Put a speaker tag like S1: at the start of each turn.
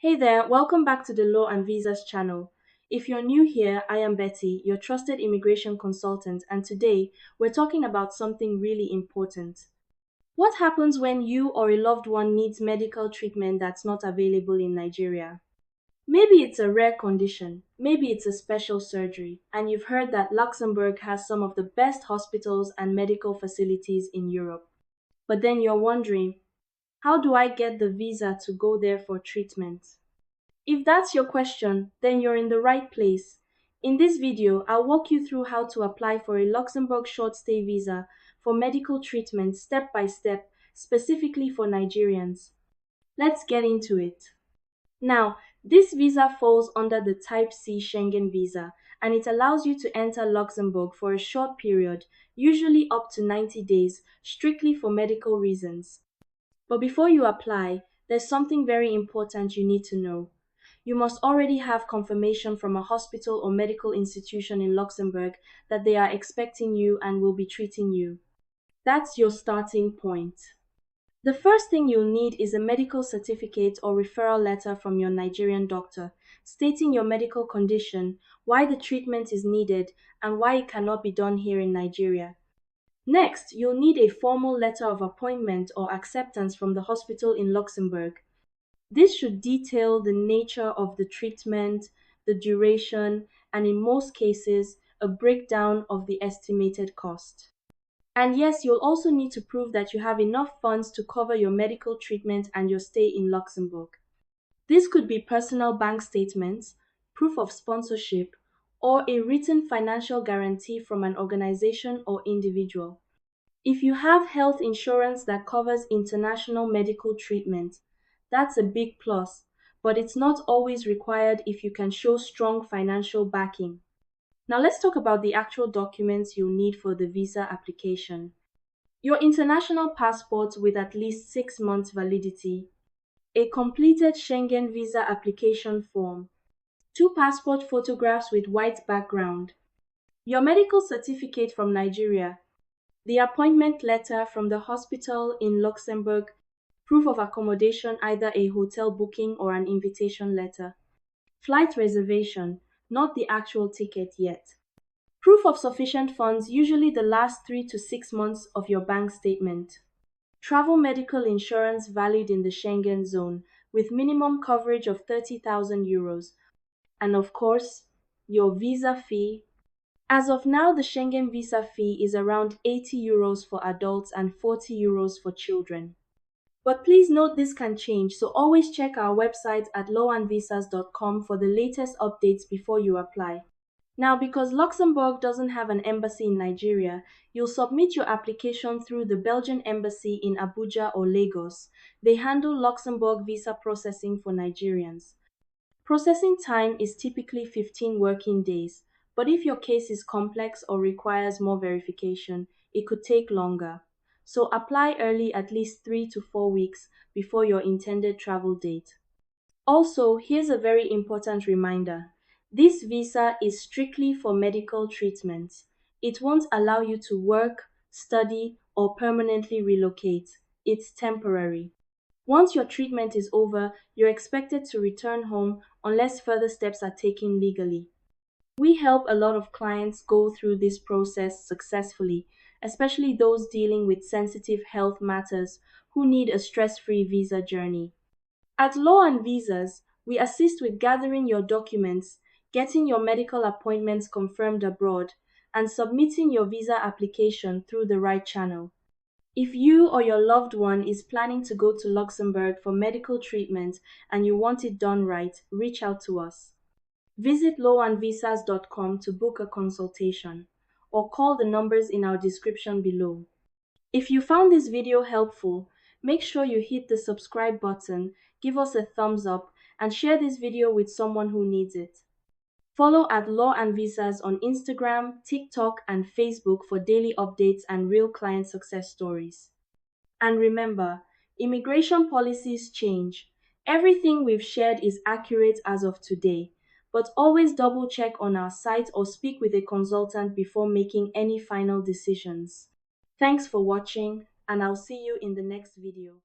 S1: Hey there, welcome back to the Law and Visas channel. If you're new here, I am Betty, your trusted immigration consultant, and today we're talking about something really important. What happens when you or a loved one needs medical treatment that's not available in Nigeria? Maybe it's a rare condition, maybe it's a special surgery, and you've heard that Luxembourg has some of the best hospitals and medical facilities in Europe. But then you're wondering, how do I get the visa to go there for treatment? If that's your question, then you're in the right place. In this video, I'll walk you through how to apply for a Luxembourg short stay visa for medical treatment step by step, specifically for Nigerians. Let's get into it. Now, this visa falls under the Type C Schengen visa, and it allows you to enter Luxembourg for a short period, usually up to 90 days, strictly for medical reasons. But before you apply, there's something very important you need to know. You must already have confirmation from a hospital or medical institution in Luxembourg that they are expecting you and will be treating you. That's your starting point. The first thing you'll need is a medical certificate or referral letter from your Nigerian doctor, stating your medical condition, why the treatment is needed, and why it cannot be done here in Nigeria. Next, you'll need a formal letter of appointment or acceptance from the hospital in Luxembourg. This should detail the nature of the treatment, the duration, and in most cases, a breakdown of the estimated cost. And yes, you'll also need to prove that you have enough funds to cover your medical treatment and your stay in Luxembourg. This could be personal bank statements, proof of sponsorship, or a written financial guarantee from an organization or individual. If you have health insurance that covers international medical treatment, that's a big plus, but it's not always required if you can show strong financial backing. Now let's talk about the actual documents you'll need for the visa application. Your international passport with at least 6 months validity, a completed Schengen visa application form, 2 passport photographs with white background, your medical certificate from Nigeria, the appointment letter from the hospital in Luxembourg, proof of accommodation, either a hotel booking or an invitation letter, flight reservation, not the actual ticket yet, proof of sufficient funds, usually the last 3 to 6 months of your bank statement, travel medical insurance valid in the Schengen zone with minimum coverage of 30,000 euros, and of course, your visa fee. As of now, the Schengen visa fee is around 80 euros for adults and 40 euros for children. But please note this can change, so always check our website at lawandvisas.com for the latest updates before you apply. Now, because Luxembourg doesn't have an embassy in Nigeria, you'll submit your application through the Belgian embassy in Abuja or Lagos. They handle Luxembourg visa processing for Nigerians. Processing time is typically 15 working days, but if your case is complex or requires more verification, it could take longer. So apply early, at least 3 to 4 weeks before your intended travel date. Also, here's a very important reminder. This visa is strictly for medical treatment. It won't allow you to work, study, or permanently relocate. It's temporary. Once your treatment is over, you're expected to return home unless further steps are taken legally. We help a lot of clients go through this process successfully, especially those dealing with sensitive health matters who need a stress-free visa journey. At Law and Visas, we assist with gathering your documents, getting your medical appointments confirmed abroad, and submitting your visa application through the right channel. If you or your loved one is planning to go to Luxembourg for medical treatment and you want it done right, reach out to us. Visit lawandvisas.com to book a consultation, or call the numbers in our description below. If you found this video helpful, make sure you hit the subscribe button, give us a thumbs up, and share this video with someone who needs it. Follow at Law and Visas on Instagram, TikTok, and Facebook for daily updates and real client success stories. And remember, immigration policies change. Everything we've shared is accurate as of today, but always double check on our site or speak with a consultant before making any final decisions. Thanks for watching, and I'll see you in the next video.